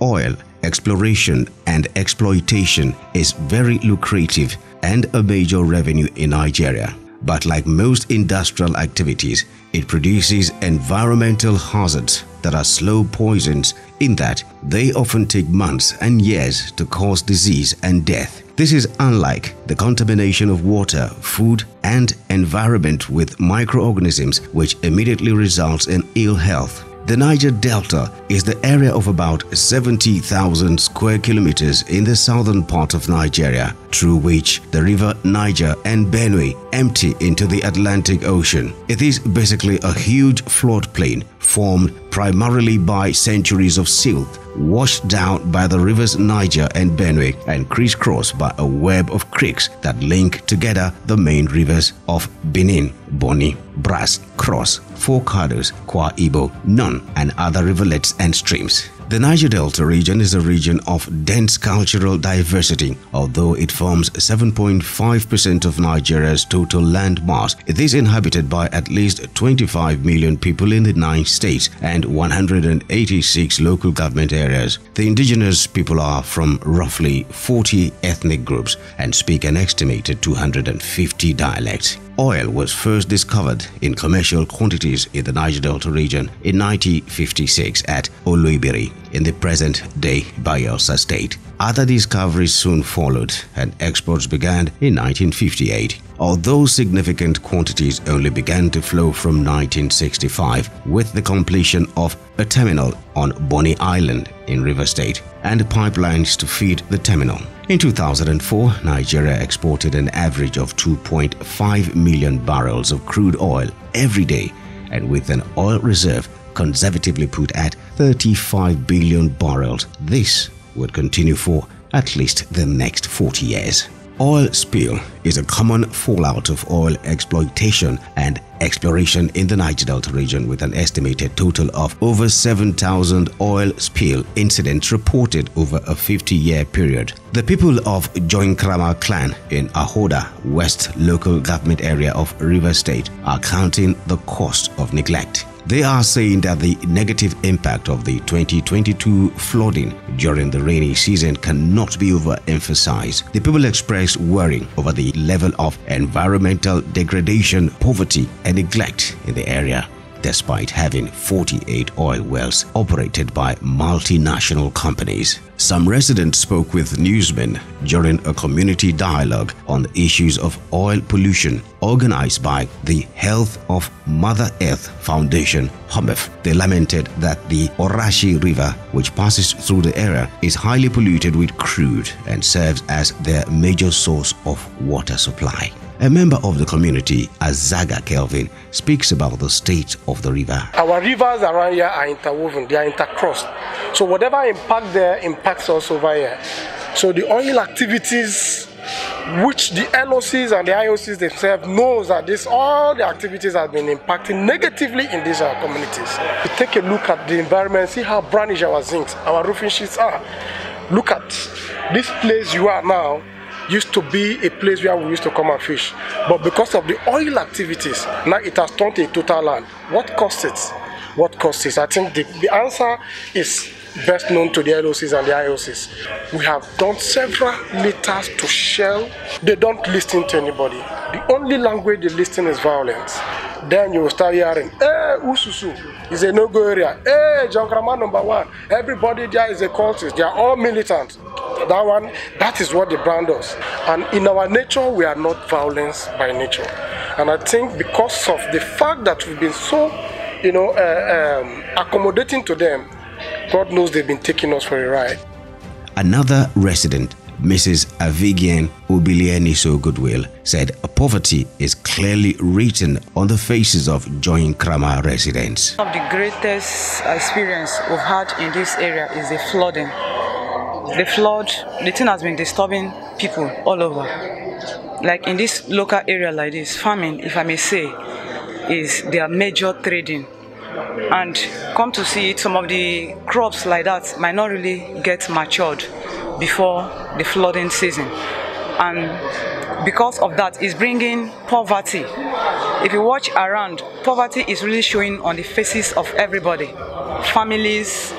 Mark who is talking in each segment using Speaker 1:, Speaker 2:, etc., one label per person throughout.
Speaker 1: Oil exploration and exploitation is very lucrative and a major revenue in Nigeria. But like most industrial activities, it produces environmental hazards that are slow poisons in that they often take months and years to cause disease and death. This is unlike the contamination of water, food, and environment with microorganisms, which immediately results in ill health. The Niger Delta is the area of about 70,000 square kilometers in the southern part of Nigeria, through which the river Niger and Benue empty into the Atlantic Ocean. It is basically a huge floodplain formed primarily by centuries of silt, washed down by the rivers Niger and Benue and crisscrossed by a web of creeks that link together the main rivers of Benin, Boni, Brass, Cross, Forcados, Kwa Ibo, Nun, and other rivulets and streams. The Niger Delta region is a region of dense cultural diversity. Although it forms 7.5% of Nigeria's total land mass, it is inhabited by at least 25 million people in the 9 states and 186 local government areas. The indigenous people are from roughly 40 ethnic groups and speak an estimated 250 dialects. Oil was first discovered in commercial quantities in the Niger Delta region in 1956 at Oloibiri in the present-day Bayelsa state. Other discoveries soon followed and exports began in 1958. Although significant quantities only began to flow from 1965 with the completion of a terminal on Boni Island in Rivers State and pipelines to feed the terminal. In 2004, Nigeria exported an average of 2.5 million barrels of crude oil every day, and with an oil reserve conservatively put at 35 billion barrels, this would continue for at least the next 40 years. Oil spill is a common fallout of oil exploitation and exploration in the Niger Delta region, with an estimated total of over 7,000 oil spill incidents reported over a 50-year period. The people of Joinkrama clan in Ahoda West local government area of Rivers State are counting the cost of neglect. They are saying that the negative impact of the 2022 flooding during the rainy season cannot be overemphasized. The people expressed worry over the level of environmental degradation, poverty, and neglect in the area, despite having 48 oil wells operated by multinational companies. Some residents spoke with newsmen during a community dialogue on the issues of oil pollution organized by the Health of Mother Earth Foundation, HOMEF. They lamented that the Orashi River, which passes through the area, is highly polluted with crude and serves as their major source of water supply. A member of the community, Azaga Kelvin, speaks about the state of the river.
Speaker 2: Our rivers around here are interwoven, they are intercrossed. So whatever impact there impacts us over here. So the oil activities, which the LOCs and the IOCs themselves knows that all the activities have been impacting negatively in these communities. We take a look at the environment, see how brownish our zincs, our roofing sheets are. Look at this place you are now. Used to be a place where we used to come and fish, but because of the oil activities, now it has turned to a total land. What costs it? What costs it? I think the answer is best known to the LOCs and the IOCs. We have done several letters to Shell. They don't listen to anybody. The only language they listen is violence. Then you will start hearing, hey, Ususu is a no-go area. Hey, Jonkrama #1. Everybody there is a cultist. They are all militant. That is what the brand does. And in our nature, we are not violence by nature. And I think because of the fact that we've been so, accommodating to them, God knows they've been taking us for a ride.
Speaker 1: Another resident, Mrs. Avigian Obilianiso Goodwill, said poverty is clearly written on the faces of Joinkrama residents.
Speaker 3: One of the greatest experience we've had in this area is the flooding. The flood, the thing has been disturbing people all over. Like in this local area like this, farming, if I may say, is their major trading. And come to see it, some of the crops like that might not really get matured before the flooding season. And because of that, it's bringing poverty. If you watch around, poverty is really showing on the faces of everybody. Families,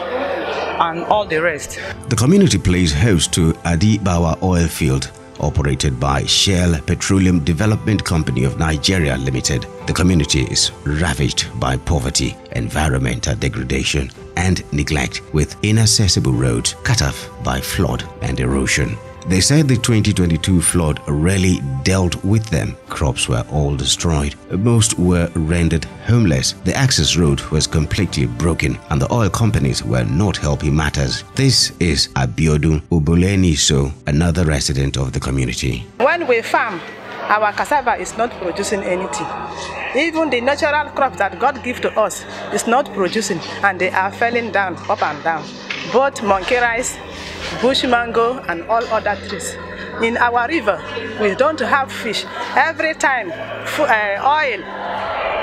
Speaker 3: and all the rest.
Speaker 1: The community plays host to Adibawa oil field, operated by Shell Petroleum Development Company of Nigeria Limited. The community is ravaged by poverty, environmental degradation, and neglect, with inaccessible roads cut off by flood and erosion. They said the 2022 flood really dealt with them. Crops were all destroyed. Most were rendered homeless. The access road was completely broken, and the oil companies were not helping matters. This is Abiodun Oboleniso, another resident of the community.
Speaker 4: When we farm, our cassava is not producing anything. Even the natural crops that God gives to us is not producing, and they are falling down, up and down. Both monkey rice, bush mango, and all other trees. In our river, we don't have fish. Every time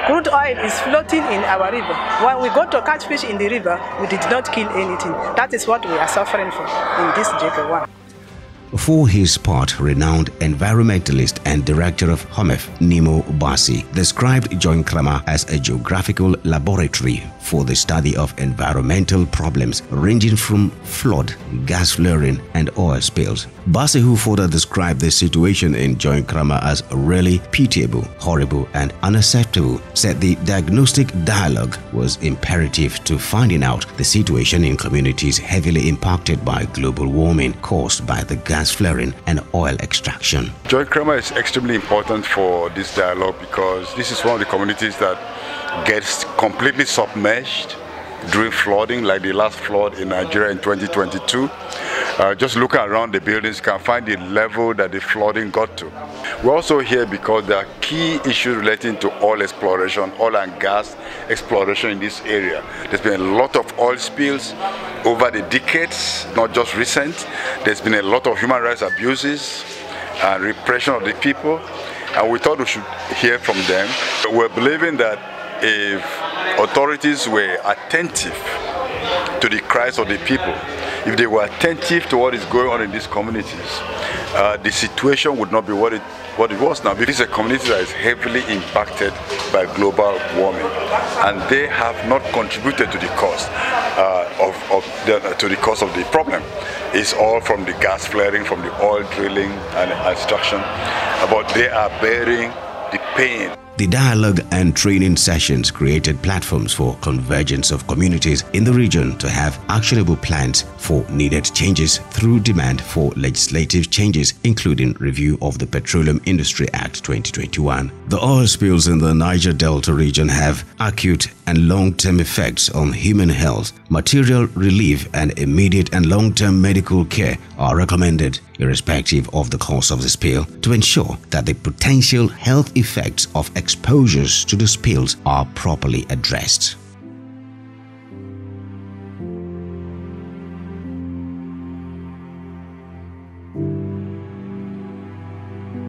Speaker 4: crude oil is floating in our river. When we go to catch fish in the river, we did not kill anything. That is what we are suffering from in this JP1.
Speaker 1: For his part, renowned environmentalist and director of HOMEF, Nemo Basi, described Joinkrama as a geographical laboratory for the study of environmental problems ranging from flood, gas flaring, and oil spills. Basi, who further described the situation in Joinkrama as really pitiable, horrible, and unacceptable, said the diagnostic dialogue was imperative to finding out the situation in communities heavily impacted by global warming caused by the gas flaring and oil extraction.
Speaker 5: Joinkrama is extremely important for this dialogue because this is one of the communities that gets completely submerged during flooding, like the last flood in Nigeria in 2022. Just looking around the buildings, you can find the level that the flooding got to. We're also here because there are key issues relating to oil exploration, oil and gas exploration in this area. There's been a lot of oil spills over the decades, not just recent. There's been a lot of human rights abuses and repression of the people, and we thought we should hear from them. We're believing that if authorities were attentive to the cries of the people, if they were attentive to what is going on in these communities, the situation would not be what it was now. This is a community that is heavily impacted by global warming, and they have not contributed to the cost of the problem. It's all from the gas flaring, from the oil drilling and extraction, but they are bearing the pain.
Speaker 1: The dialogue and training sessions created platforms for convergence of communities in the region to have actionable plans for needed changes through demand for legislative changes, including review of the Petroleum Industry Act 2021. The oil spills in the Niger Delta region have acute and long-term effects on human health. Material relief and immediate and long-term medical care are recommended, irrespective of the cause of the spill, to ensure that the potential health effects of exposures to the spills are properly addressed.